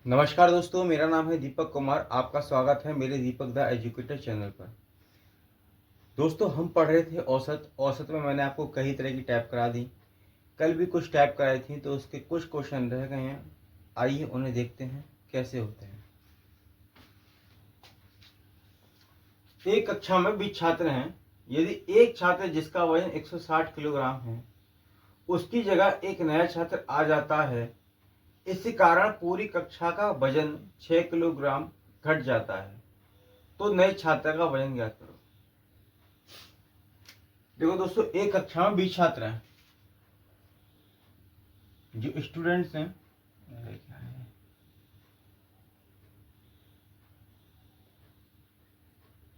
नमस्कार दोस्तों, मेरा नाम है दीपक कुमार। आपका स्वागत है मेरे दीपक द एजुकेटर चैनल पर। दोस्तों, हम पढ़ रहे थे औसत में मैंने आपको कई तरह की टाइप करा दी। कल भी कुछ टाइप कराई थी तो उसके कुछ क्वेश्चन रह गए हैं। आइए उन्हें देखते हैं कैसे होते हैं। एक कक्षा में 20 छात्र हैं। यदि एक छात्र जिसका वजन 160 किलोग्राम है उसकी जगह एक नया छात्र आ जाता है, इस कारण पूरी कक्षा का वजन 6 किलोग्राम घट जाता है, तो नए छात्र का वजन ज्ञात करो। देखो दोस्तों, एक कक्षा में 20 छात्र हैं। जो स्टूडेंट्स हैं, क्या है,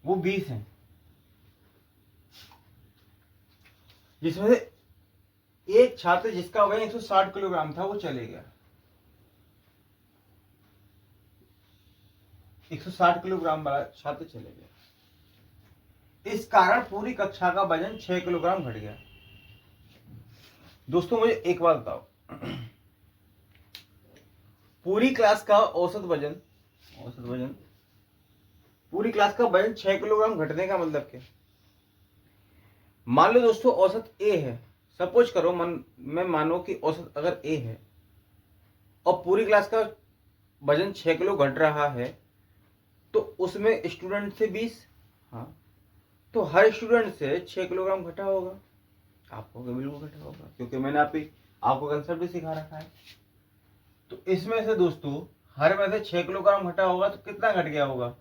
वो 20 हैं, जिसमें से एक छात्र जिसका वजन 160 किलोग्राम था वो चले गया। 160 किलोग्राम वाला छात्र चले गया, इस कारण पूरी कक्षा का वजन 6 किलोग्राम घट गया। दोस्तों, मुझे एक बात बताओ, पूरी क्लास का औसत वजन पूरी क्लास का वजन 6 किलोग्राम घटने का मतलब क्या? मान लो दोस्तों, औसत ए है। सपोज करो मैं मानो कि औसत अगर ए है और पूरी क्लास का वजन 6 किलो घट रहा है, तो उसमें स्टूडेंट से 20, हाँ, तो हर स्टूडेंट से 6 किलोग्राम घटा होगा। आपको बिल्कुल घटा होगा, क्योंकि मैंने आपको कंसेप्ट भी सिखा रखा है। तो इसमें से दोस्तों हर में से 6 किलोग्राम घटा होगा, तो कितना घट गया होगा?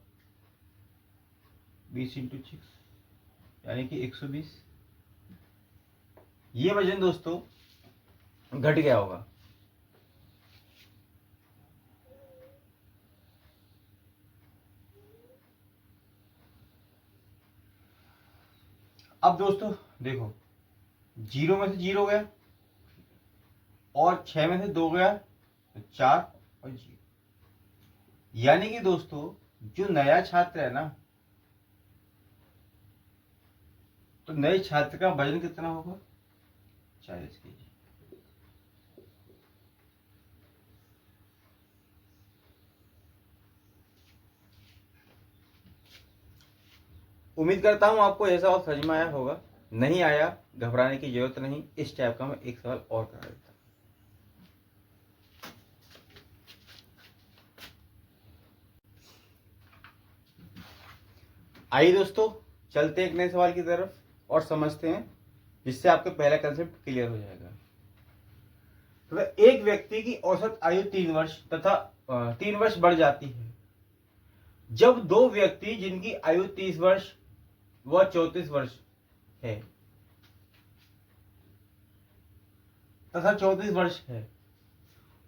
20 इंटू 6 यानी कि 120। ये वजन दोस्तों घट गया होगा। अब दोस्तों देखो, 0 में से 0 गया और 6 में से 2 गया, तो 4 और 0। यानी कि दोस्तों जो नया छात्र है ना, तो नए छात्र का वजन कितना होगा? 40 kg। उम्मीद करता हूं आपको यह सवाल समझ में आया होगा। नहीं आया, घबराने की जरूरत नहीं। इस टाइप का मैं एक सवाल और करा देता हूं। आइए दोस्तों, चलते हैं एक नए सवाल की तरफ और समझते हैं, जिससे आपका पहला कंसेप्ट क्लियर हो जाएगा। तो एक व्यक्ति की औसत आयु 3 वर्ष तथा 3 वर्ष बढ़ जाती है जब दो व्यक्ति जिनकी आयु 30 वर्ष व 34 वर्ष है तथा 34 वर्ष है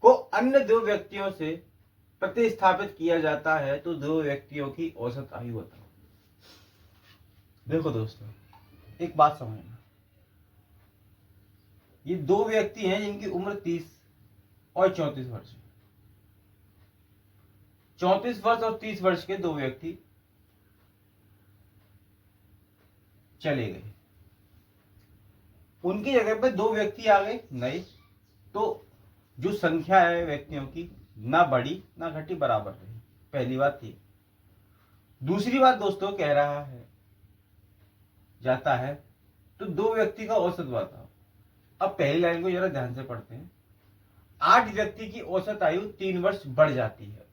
को अन्य दो व्यक्तियों से प्रतिस्थापित किया जाता है, तो दो व्यक्तियों की औसत आयु बताओ। देखो दोस्तों, एक बात समझना, ये दो व्यक्ति हैं जिनकी उम्र 30 और 34 वर्ष है। 34 वर्ष और 30 वर्ष के दो व्यक्ति चले गए, उनकी जगह पर दो व्यक्ति आ गए नए, तो जो संख्या है व्यक्तियों की ना बढ़ी ना घटी, बराबर रही। पहली बात ये। दूसरी बात दोस्तों कह रहा है जाता है, तो दो व्यक्ति का औसत बताओ। अब पहली लाइन को जरा ध्यान से पढ़ते हैं। 8 व्यक्ति की औसत आयु 3 वर्ष बढ़ जाती है।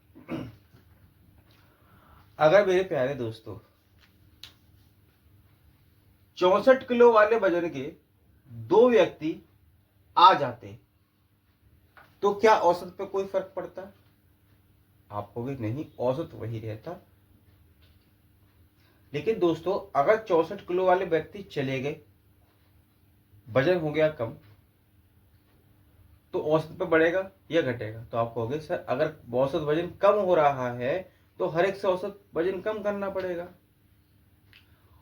अगर मेरे प्यारे दोस्तों 64 किलो वाले वजन के दो व्यक्ति आ जाते, तो क्या औसत पे कोई फर्क पड़ता? आपको भी नहीं, औसत वही रहता। लेकिन दोस्तों अगर 64 किलो वाले व्यक्ति चले गए, वजन हो गया कम, तो औसत पे बढ़ेगा या घटेगा? तो आप कहोगे सर अगर औसत वजन कम हो रहा है तो हर एक से औसत वजन कम करना पड़ेगा।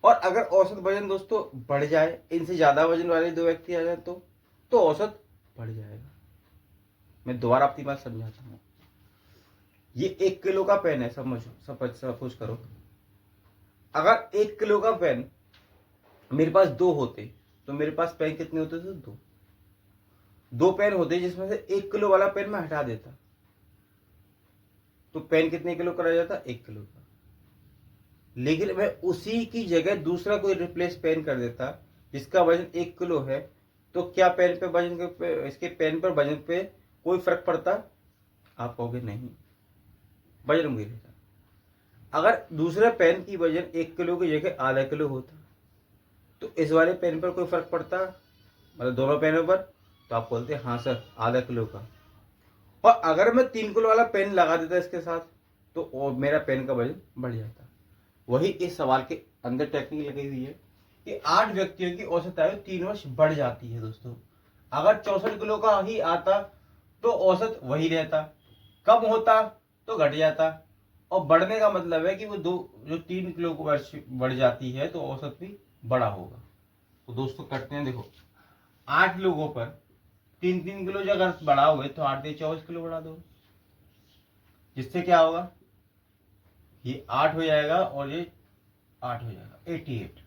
और अगर औसत वजन दोस्तों बढ़ जाए, इनसे ज्यादा वजन वाले दो व्यक्ति आ जाए, तो औसत बढ़ जाएगा। मैं दोबारा अपनी बात समझाता हूं। ये 1 किलो का पेन है, सपोज करो। अगर 1 किलो का पेन मेरे पास दो होते, तो मेरे पास पेन कितने होते थे? दो पेन होते, जिसमें से 1 किलो वाला पेन मैं हटा देता। तो पेन कितने किलो का रह जाता? 1 किलो का। लेकिन मैं उसी की जगह दूसरा कोई रिप्लेस पेन कर देता जिसका वजन 1 किलो है, तो क्या पेन पे वजन पे, इसके पेन पर वजन पे कोई फर्क पड़ता? आप कहोगे नहीं, वजन वही रहता। अगर दूसरे पेन की वजन 1 किलो की जगह आधा किलो होता तो इस वाले पेन पर कोई फर्क पड़ता, मतलब दोनों पेनों पर? तो आप बोलते हाँ सर, आधा किलो का। और अगर मैं 3 किलो वाला पेन लगा देता इसके साथ तो मेरा पेन का वजन बढ़ जाता। वही इस सवाल के अंदर टेक्निक लगी हुई है कि 8 व्यक्तियों की औसत आयु 3 वर्ष बढ़ जाती है दोस्तों। अगर 64 किलो का ही आता तो औसत वही रहता, कम होता तो घट जाता। और बढ़ने का मतलब है कि वो जो 3 किलो को वर्ष बढ़ जाती है तो औसत भी बड़ा होगा। तो दोस्तों करते हैं, देखो 8 लोगों पर 3-3 किलो जो अगर बढ़ाओगे तो 8 से 24 किलो बढ़ा दो, जिससे क्या होगा, ये 8 हो जाएगा और ये 8 हो जाएगा, 88।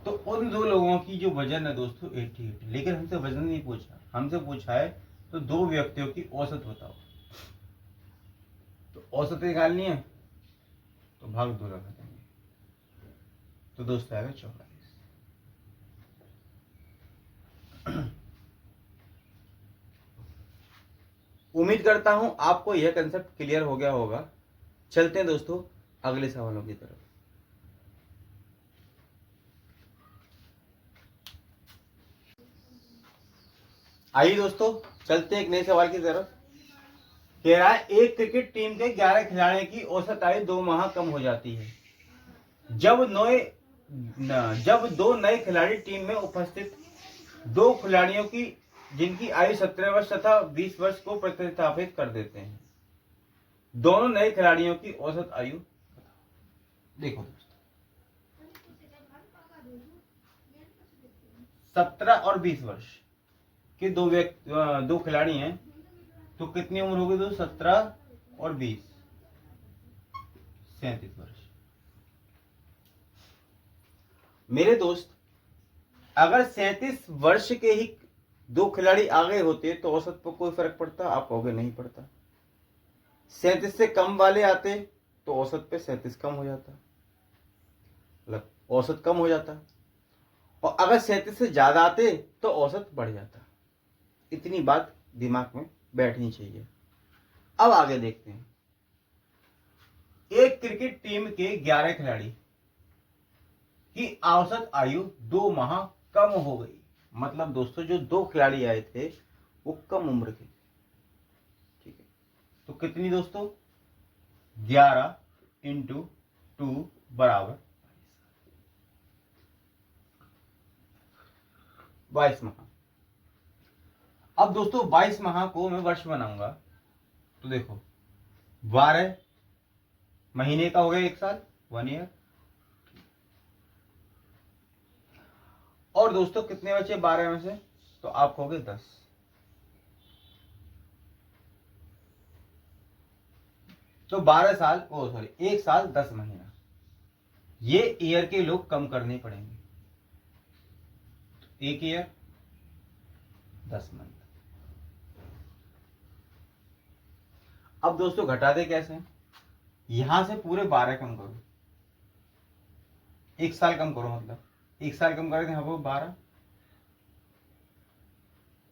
तो उन दो लोगों की जो वजन है दोस्तों 88। लेकिन हमसे वजन नहीं पूछा, हमसे पूछा है तो 2 व्यक्तियों की औसत बताओ। तो औसत निकालनी है तो भाग 2 लगा देंगे, तो दोस्तों आएगा 44। उम्मीद करता हूं आपको यह कंसेप्ट क्लियर हो गया होगा। चलते हैं दोस्तों अगले सवालों की तरफ। आइए दोस्तों चलते हैं एक नए सवाल की तरफ। कह रहा है एक क्रिकेट टीम के 11 खिलाड़ियों की औसत आयु 2 माह कम हो जाती है जब 2 नए खिलाड़ी टीम में उपस्थित 2 खिलाड़ियों की जिनकी आयु 17 वर्ष तथा 20 वर्ष को प्रतिस्थापित कर देते हैं। दोनों नए खिलाड़ियों की औसत आयु देखो दोस्तों, 17 और 20 वर्ष के दो खिलाड़ी हैं, तो कितनी उम्र होगी दोस्तों? 17 और 20, 37 वर्ष। मेरे दोस्त अगर 37 वर्ष के ही 2 खिलाड़ी आगे होते तो औसत पर कोई फर्क पड़ता? आप कहोगे नहीं पड़ता। 37 से कम वाले आते तो औसत पे 37 कम हो जाता, मतलब औसत कम हो जाता। और अगर 37 से ज्यादा आते तो औसत बढ़ जाता। इतनी बात दिमाग में बैठनी चाहिए। अब आगे देखते हैं। एक क्रिकेट टीम के 11 खिलाड़ी की औसत आयु 2 माह कम हो गई। मतलब दोस्तों जो 2 खिलाड़ी आए थे वो कम उम्र के थे, ठीक है। तो कितनी दोस्तों? 11 × 2 बराबर 22 माह। अब दोस्तों 22 माह को मैं वर्ष बनाऊंगा तो देखो 12 महीने का हो गया 1 साल, 1 ईयर। और दोस्तों कितने बचे 12 में से? तो आप कहोगे 10। तो 12 साल, 1 साल 10 महीना, ये ईयर के लोग कम करने पड़ेंगे। 1 ईयर 10 मंथ। अब दोस्तों घटा दे कैसे? यहां से पूरे 12 कम करो, 1 साल कम करो, मतलब 1 साल कम करेंगे यहाँ पर 12।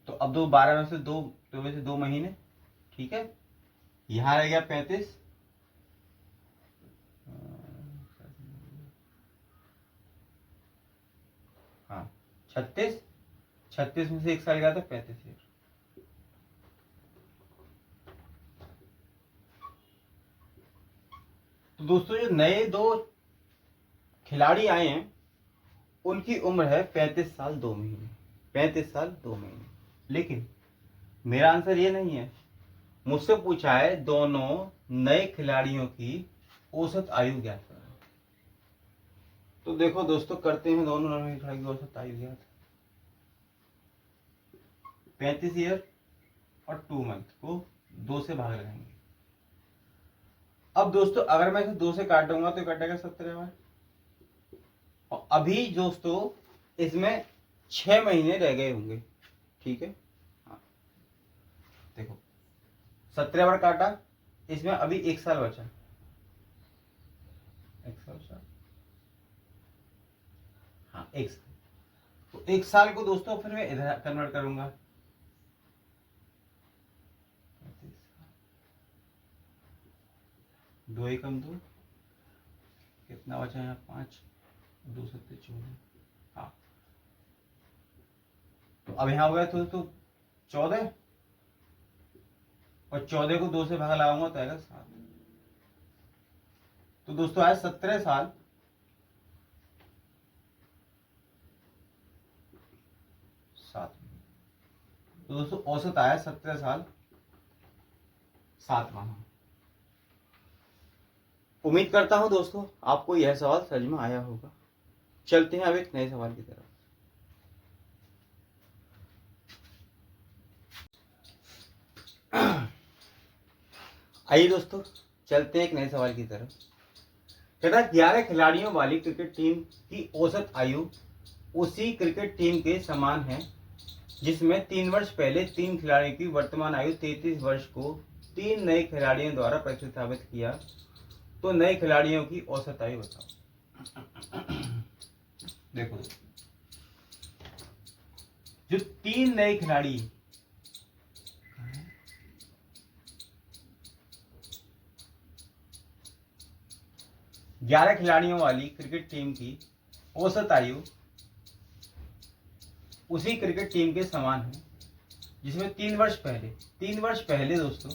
तो अब 12 में से 2 महीने, ठीक है। यहां रह गया 35, हाँ 36 में से 1 साल गया था 35 ईयर। तो दोस्तों जो नए 2 खिलाड़ी आए हैं उनकी उम्र है 35 साल 2 महीने, 35 साल 2 महीने। लेकिन मेरा आंसर ये नहीं है, मुझसे पूछा है दोनों नए खिलाड़ियों की औसत आयु ज्ञात करो। तो देखो दोस्तों करते हैं दोनों नए खिलाड़ी की औसत आयु ज्ञात। 35 ईयर और 2 मंथ को 2 से भाग लगाएंगे। अब दोस्तों अगर मैं इसे 2 से काटूंगा तो कटेगा 17 बार। और अभी दोस्तों इसमें 6 महीने रह गए होंगे, ठीक है। हाँ देखो 17 बार काटा इसमें अभी 1 साल बचा, 1 साल बचा, हाँ 1 साल। तो 1 साल को दोस्तों फिर मैं इधर कन्वर्ट करूंगा, 2 एकम 2, कितना बचा यहाँ 5, 2 सत्ते 14, हाँ। तो अब यहाँ हो गया तो 14, और 14 को 2 से भाग लगाऊंगा तो आएगा 7। तो दोस्तों आए 17 साल, तो दोस्तों औसत आया 17 साल 7 माह। उम्मीद करता हूं दोस्तों आपको यह सवाल समझ में आया होगा। चलते हैं अब एक नए सवाल की तरफ। आइए दोस्तों चलते हैं एक नए सवाल की तरफ। कहता है 11 खिलाड़ियों वाली क्रिकेट टीम की औसत आयु उसी क्रिकेट टीम के समान है जिसमें 3 वर्ष पहले 3 खिलाड़ियों की वर्तमान आयु 33 वर्ष को 3 नए खिलाड़ियों द्वारा प्रतिस्थापित किया, तो नए खिलाड़ियों की औसत आयु बताओ। देखो जो 3 नए खिलाड़ी, 11 खिलाड़ियों वाली क्रिकेट टीम की औसत आयु उसी क्रिकेट टीम के समान है जिसमें 3 वर्ष पहले दोस्तों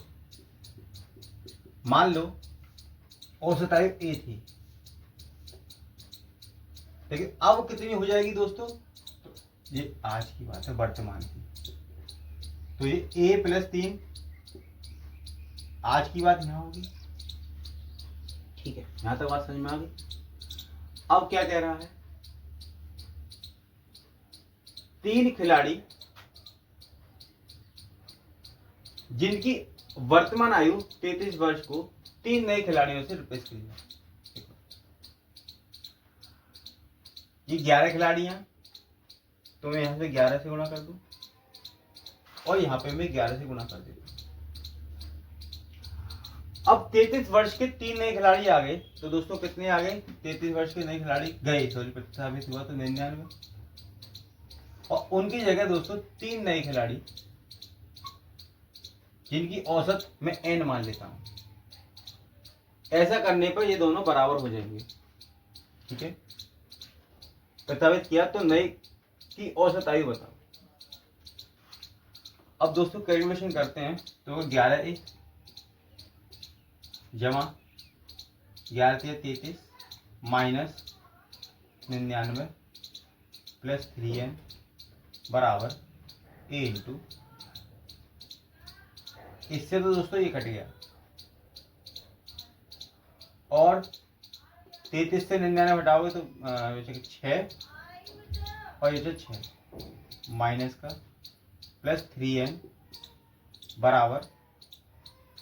मान लो औसत आयु ए थी, लेकिन अब कितनी हो जाएगी दोस्तों, तो ये आज की बात है, वर्तमान की, तो ये ए प्लस 3 आज की बात यहां होगी। ठीक है, यहां तक बात समझ में आ गई। अब क्या कह रहा है, 3 खिलाड़ी जिनकी वर्तमान आयु 33 वर्ष को 3 नए खिलाड़ियों से रिप्लेस किया। ये 11 खिलाड़ी हैं, तो मैं यहां से 11 से गुणा कर दूं और यहां पे मैं 11 से गुणा कर देता हूं। अब 33 वर्ष के 3 नए खिलाड़ी आ गए, तो दोस्तों कितने आ गए, 33 वर्ष के नए खिलाड़ी गए, सॉरी प्रतिस्थापित हुआ तो 99, और उनकी जगह दोस्तों 3 नए खिलाड़ी जिनकी औसत मैं n मान लेता हूं। ऐसा करने पर ये दोनों बराबर हो जाएंगे। ठीक है, प्रतिस्थापित किया तो नए की औसत आयु बताओ। अब दोस्तों कैलकुलेशन करते हैं, तो 11 जमा 11 33 माइनस 99 प्लस 3n बराबर a इंटू, इससे तो दोस्तों ये कट गया, और 33 से 99 हटाओगे तो 6 और ये 6 माइनस का प्लस 3n बराबर,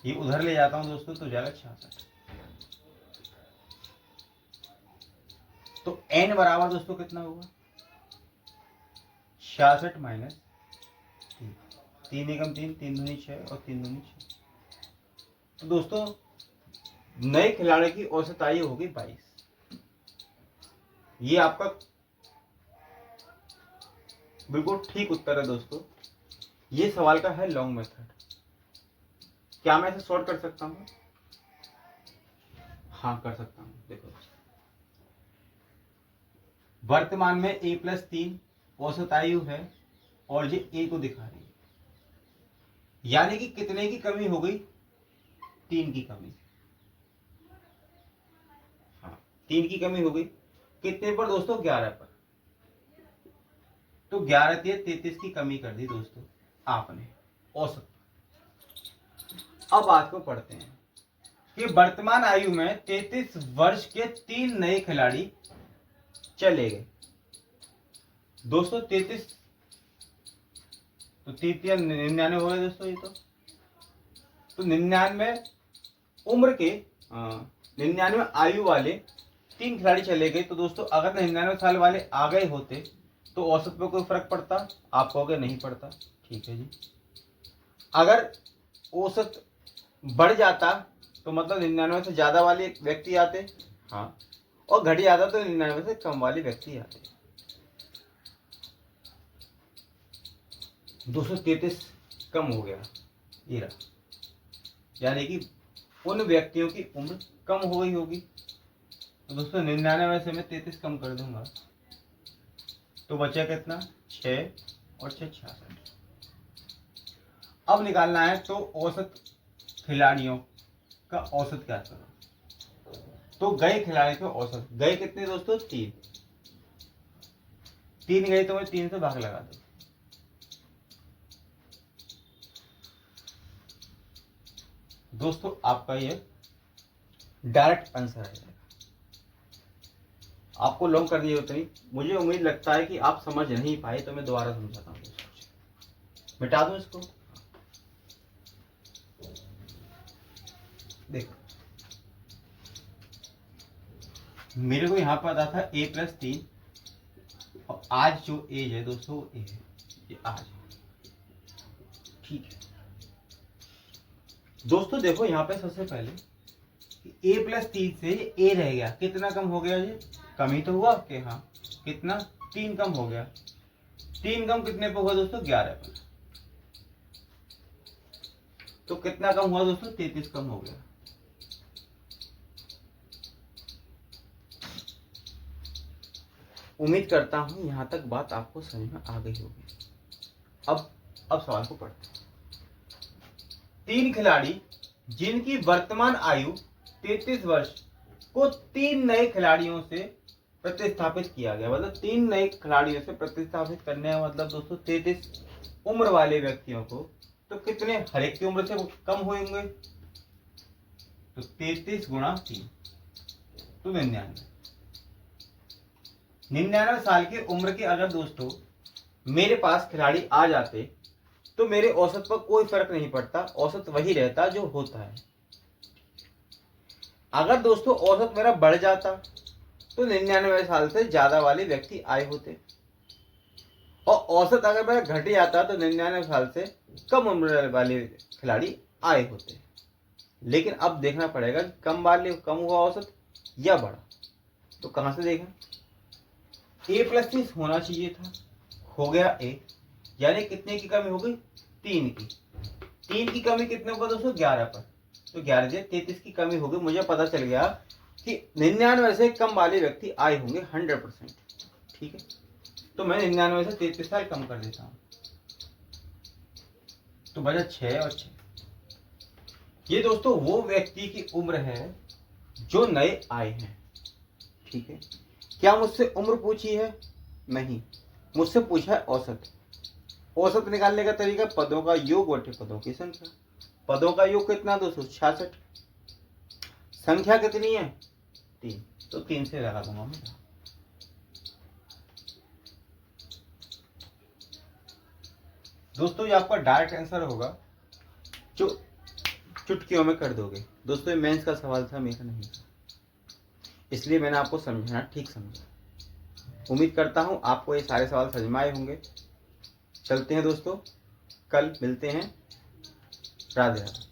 ये उधर ले जाता हूं दोस्तों तो जाएगा 66। तो n बराबर दोस्तों कितना होगा, 66 माइनस 3 एकम 3, 3 दूनी 6 और 3 दूनी 6। तो दोस्तों नए खिलाड़ी की औसत आयु होगी 22। ये आपका बिल्कुल ठीक उत्तर है दोस्तों। ये सवाल का है लॉन्ग मेथड। क्या मैं इसे सॉर्ट कर सकता हूं, हाँ कर सकता हूं। देखो वर्तमान में a प्लस 3 औसत आयु है और ये a को दिखा रही है, यानी कि कितने की कमी हो गई, 3 की कमी, हाँ 3 की कमी हो गई। कितने पर दोस्तों, 11 पर। तो 11 से 33 की कमी कर दी दोस्तों आपने औसत। अब आज को पढ़ते हैं कि वर्तमान आयु में 33 वर्ष के 3 नए खिलाड़ी चले गए दोस्तों। 33 तो 99 हो गए दोस्तों ये तो 99 उम्र के 99 आयु वाले 3 खिलाड़ी चले गए। तो दोस्तों अगर 99 साल वाले आ गए होते तो औसत पे कोई फर्क पड़ता, आप कहोगे नहीं पड़ता। ठीक है जी, अगर औसत बढ़ जाता तो मतलब 99 से ज्यादा वाले व्यक्ति आते, हाँ, और घट जाता तो 99 से कम वाले व्यक्ति आते। 233 कम हो गया, ये रहा, यानी कि उन व्यक्तियों की उम्र कम हो गई होगी। तो दोस्तों 99 से मैं 33 कम कर दूंगा तो बचा कितना, 6 और 6 66। अब निकालना है तो औसत खिलाड़ियों का औसत क्या करो। तो गए खिलाड़ी के औसत, गए कितने दोस्तों, 3 गए तो मैं 3 से भाग लगा दो। दोस्तों आपका ये डायरेक्ट आंसर है। आपको लॉन्ग करनी है उतनी, मुझे उम्मीद लगता है कि आप समझ नहीं पाए, तो मैं दोबारा समझाता हूँ। मिटा दूं इसको, देखो मेरे को यहाँ पर आता था a+3, और आज जो एज है दोस्तों ए है, ये आज, ठीक है दोस्तों। देखो यहाँ पे सबसे पहले a+3 से ए रह गया, कितना कम हो गया, ये कम ही तो हुआ कि हाँ, कितना, 3 कम हो गया। 3 कम कितने पे हुआ दोस्तों, 11 पर। तो कितना कम हुआ दोस्तों, 33 कम हो गया। उम्मीद करता हूं यहां तक बात आपको समझ में आ गई होगी। अब सवाल को पढ़ते हैं। 3 खिलाड़ी जिनकी वर्तमान आयु 33 वर्ष को 3 नए खिलाड़ियों से प्रतिस्थापित किया गया। मतलब 3 नए खिलाड़ियों से प्रतिस्थापित करने का मतलब दोस्तों 33 उम्र वाले व्यक्तियों को, तो कितने, हर एक की उम्र से कम होंगे, तो 33 गुणा 3 तो 99। 99 साल की उम्र के अगर दोस्तों मेरे पास खिलाड़ी आ जाते तो मेरे औसत पर कोई फर्क नहीं पड़ता, औसत वही रहता जो होता है। अगर दोस्तों औसत मेरा बढ़ जाता तो 99 साल से ज्यादा वाले व्यक्ति आए होते, और औसत अगर मेरा घट जाता तो 99 साल से कम उम्र वाले खिलाड़ी आए होते। लेकिन अब देखना पड़ेगा कि कम हुआ औसत या बढ़ा। तो कहां से देखें, a+30 होना चाहिए था, हो गया 1, यानी कितने की कमी हो गई, 3 की। 3 की कमी कितने पर दोस्तों, 11 पर। तो 11 से 33 की कमी हो गई। मुझे पता चल गया कि 99 से कम वाले व्यक्ति आए होंगे 100%, ठीक है। तो मैं 99 से 33 साल कम कर देता हूं, तो बचा 6 और 6। ये दोस्तों वो व्यक्ति की उम्र है जो नए आए हैं, ठीक है। क्या मुझसे उम्र पूछी है, नहीं, मुझसे पूछा है औसत। औसत निकालने का तरीका, पदों का योग बटे पदों की संख्या। पदों का योग कितना दोस्तों, 66। संख्या कितनी है, 3, तो 3 से लगा दूंगा मैं। दोस्तों ये आपका डायरेक्ट आंसर होगा जो चुटकियों में कर दोगे। दोस्तों ये मेंस का सवाल था, मेरा नहीं था, इसलिए मैंने आपको समझाना ठीक समझा। उम्मीद करता हूं आपको ये सारे सवाल समझ में आए होंगे। चलते हैं दोस्तों, कल मिलते हैं। राधे राधे।